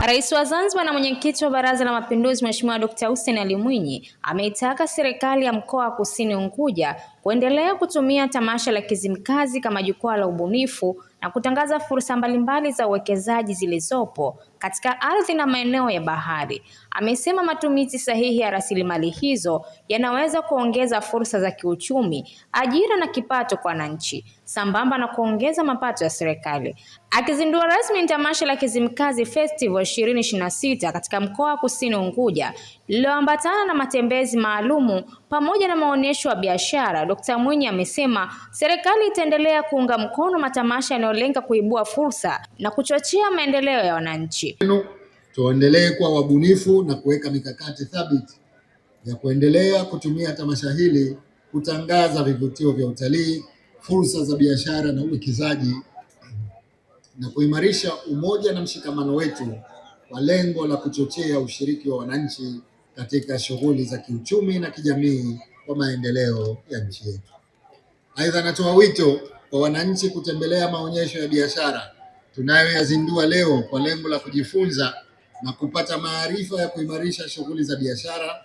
Rais wa Zanzibar na mwenyekiti wa Baraza la Mapinduzi Mheshimiwa Dr. Hussein Ali Mwinyi ameitaka serikali ya mkoa wa Kusini Unguja kuendelea kutumia tamasha la Kizimkazi kama jukwaa la ubunifu na kutangaza fursa mbalimbali za uwekezaji zilizopo katika ardhi na maeneo ya bahari. Amesema matumizi sahihi ya rasilimali hizo yanaweza kuongeza fursa za kiuchumi, ajira na kipato kwa wananchi, sambamba na kuongeza mapato ya serikali. Akizindua rasmi tamasha la Kizimkazi Festival 2026 katika mkoa wa Kusini Unguja, lililoambatana na matembezi maalumu pamoja na maonyesho ya biashara, Dr. Mwinyi amesema serikali itaendelea kuunga mkono matamasha yanayolenga kuibua fursa na kuchochea maendeleo ya wananchi. Tuendelee kuwa wabunifu na kuweka mikakati thabiti ya kuendelea kutumia tamasha hili kutangaza vivutio vya utalii, fursa za biashara na uwekezaji na kuimarisha umoja na mshikamano wetu kwa lengo la kuchochea ushiriki wa wananchi katika shughuli za kiuchumi na kijamii kwa maendeleo ya nchi yetu. Aidha, natoa wito kwa wananchi kutembelea maonyesho ya biashara tunayoyazindua leo kwa lengo la kujifunza na kupata maarifa ya kuimarisha shughuli za biashara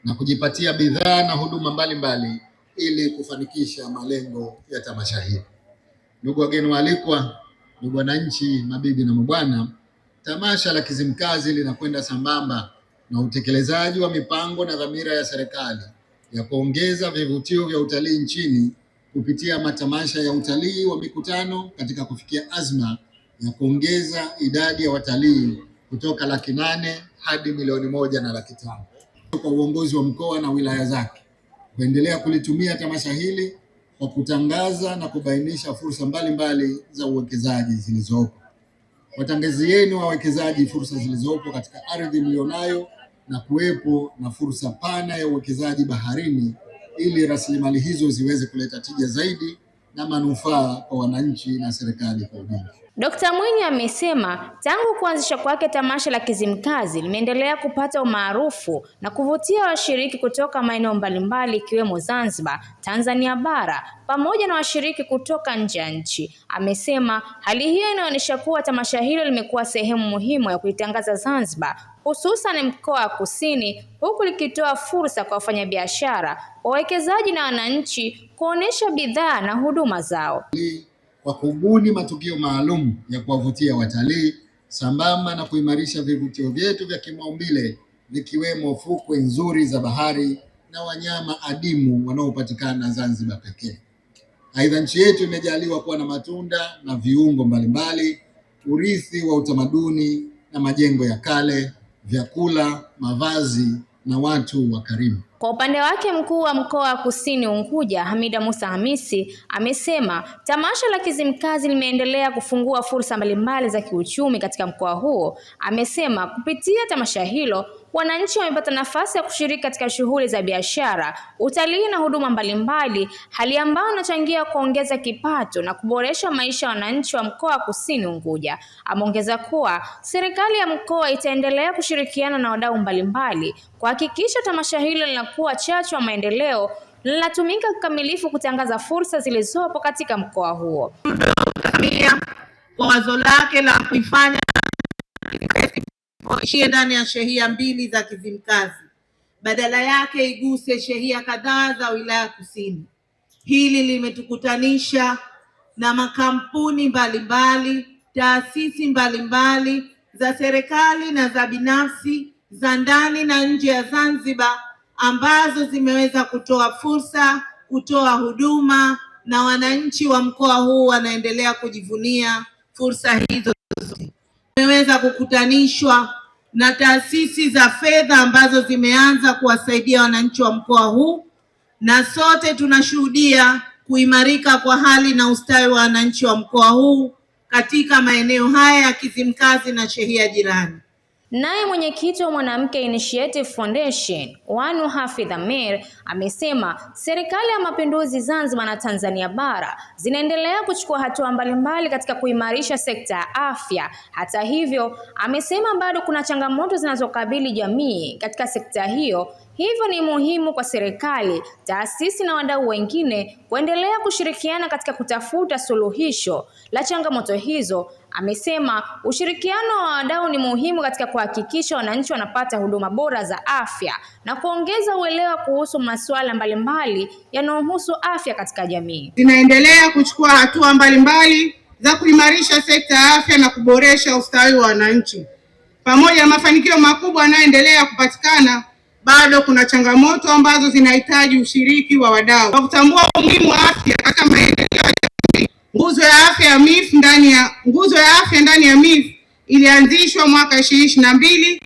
na kujipatia bidhaa na huduma mbalimbali ili kufanikisha malengo ya tamasha hili. Ndugu wageni waalikwa, ndugu wananchi, mabibi na mabwana, tamasha la Kizimkazi linakwenda sambamba na utekelezaji wa mipango na dhamira ya serikali ya kuongeza vivutio vya utalii nchini kupitia matamasha ya utalii wa mikutano katika kufikia azma ya kuongeza idadi ya watalii kutoka 800,000 hadi 1,500,000 kwa uongozi wa mkoa na wilaya zake kuendelea kulitumia tamasha hili kwa kutangaza na kubainisha fursa mbalimbali za uwekezaji zilizopo. Watangazieni wawekezaji fursa zilizopo katika ardhi mlionayo na kuwepo na fursa pana ya uwekezaji baharini ili rasilimali hizo ziweze kuleta tija zaidi na manufaa kwa wananchi na serikali kwa ujumla. Dr. Mwinyi amesema tangu kuanzisha kwake tamasha la Kizimkazi limeendelea kupata umaarufu na kuvutia washiriki kutoka maeneo mbalimbali ikiwemo Zanzibar, Tanzania bara pamoja na washiriki kutoka nje ya nchi. Amesema hali hiyo inaonyesha kuwa tamasha hilo limekuwa sehemu muhimu ya kuitangaza Zanzibar, hususan mkoa wa Kusini, huku likitoa fursa kwa wafanyabiashara, wawekezaji na wananchi kuonesha bidhaa na huduma zao kwa kubuni matukio maalum ya kuwavutia watalii sambamba na kuimarisha vivutio vyetu vya kimaumbile vikiwemo fukwe nzuri za bahari na wanyama adimu wanaopatikana Zanzibar pekee. Aidha, nchi yetu imejaliwa kuwa na matunda na viungo mbalimbali, urithi wa utamaduni na majengo ya kale, vyakula, mavazi na watu wakarimu. Kwa upande wake mkuu wa mkoa wa Kusini Unguja Hamida Musa Hamisi amesema tamasha la Kizimkazi limeendelea kufungua fursa mbalimbali za kiuchumi katika mkoa huo. Amesema kupitia tamasha hilo wananchi wamepata nafasi ya kushiriki katika shughuli za biashara, utalii na huduma mbalimbali, hali ambayo inachangia kuongeza kipato na kuboresha maisha ya wananchi wa mkoa wa Kusini Unguja. Ameongeza kuwa serikali ya mkoa itaendelea kushirikiana na wadau mbalimbali kuhakikisha tamasha hilo linakuwa chachu ya maendeleo, linatumika kikamilifu kutangaza fursa zilizopo katika mkoa huo. Kwa wazo lake la kuifanya ishie ndani ya shehia 2 za Kizimkazi, badala yake iguse shehia kadhaa za wilaya Kusini. Hili limetukutanisha na makampuni mbalimbali, taasisi mbalimbali za serikali na za binafsi za ndani na nje ya Zanzibar ambazo zimeweza kutoa fursa, kutoa huduma, na wananchi wa mkoa huu wanaendelea kujivunia fursa hizo. Tumeweza kukutanishwa na taasisi za fedha ambazo zimeanza kuwasaidia wananchi wa mkoa huu, na sote tunashuhudia kuimarika kwa hali na ustawi wa wananchi wa mkoa huu katika maeneo haya ya Kizimkazi na shehia jirani. Naye mwenyekiti wa Mwanamke Initiative Foundation Wanu Hafidh Ameir amesema serikali ya mapinduzi Zanzibar na Tanzania bara zinaendelea kuchukua hatua mbalimbali katika kuimarisha sekta ya afya. Hata hivyo, amesema bado kuna changamoto zinazokabili jamii katika sekta hiyo, hivyo ni muhimu kwa serikali, taasisi na wadau wengine kuendelea kushirikiana katika kutafuta suluhisho la changamoto hizo. amesema ushirikiano wa wadau ni muhimu katika kuhakikisha wananchi wanapata huduma bora za afya na kuongeza uelewa kuhusu masuala mbalimbali yanayohusu afya katika jamii. Zinaendelea kuchukua hatua mbalimbali za kuimarisha sekta ya afya na kuboresha ustawi wa wananchi. Pamoja na mafanikio makubwa yanayoendelea kupatikana, bado kuna changamoto ambazo zinahitaji ushiriki wa wadau. Kwa kutambua umuhimu wa afya katika maendeleo ya jamii, nguzo ya afya ndani ya MIF ilianzishwa mwaka 2022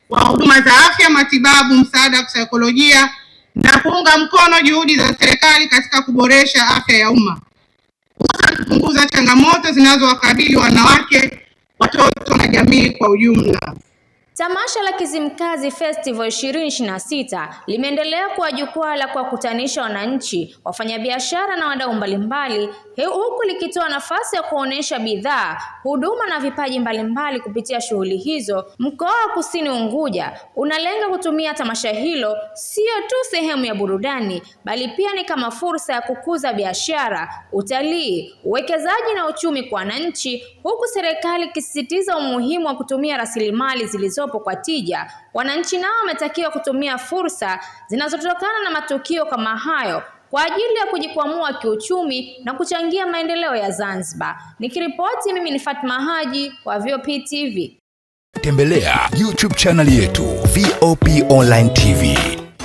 kwa huduma za afya, matibabu, msaada wa kisaikolojia na kuunga mkono juhudi za serikali katika kuboresha afya ya umma, kupunguza changamoto zinazowakabili wanawake, watoto na jamii kwa ujumla. Tamasha la Kizimkazi Festival 2026 limeendelea kuwa jukwaa la kuwakutanisha wananchi, wafanyabiashara na wadau mbalimbali, huku likitoa nafasi ya kuonesha bidhaa, huduma na vipaji mbalimbali kupitia shughuli hizo. Mkoa wa Kusini Unguja unalenga kutumia tamasha hilo sio tu sehemu ya burudani, bali pia ni kama fursa ya kukuza biashara, utalii, uwekezaji na uchumi kwa wananchi, huku serikali ikisisitiza umuhimu wa kutumia rasilimali zilizopo kwa tija. Wananchi nao wametakiwa kutumia fursa zinazotokana na matukio kama hayo kwa ajili ya kujikwamua kiuchumi na kuchangia maendeleo ya Zanzibar. Nikiripoti mimi ni Fatma Haji wa VOP TV. Tembelea YouTube channel yetu VOP Online TV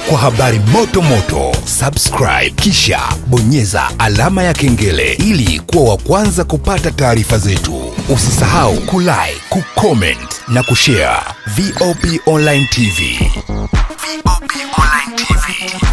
kwa habari moto moto. Subscribe kisha bonyeza alama ya kengele ili kuwa wa kwanza kupata taarifa zetu. Usisahau kulike, kucomment na kushare. VOP Online TV. VOP Online TV.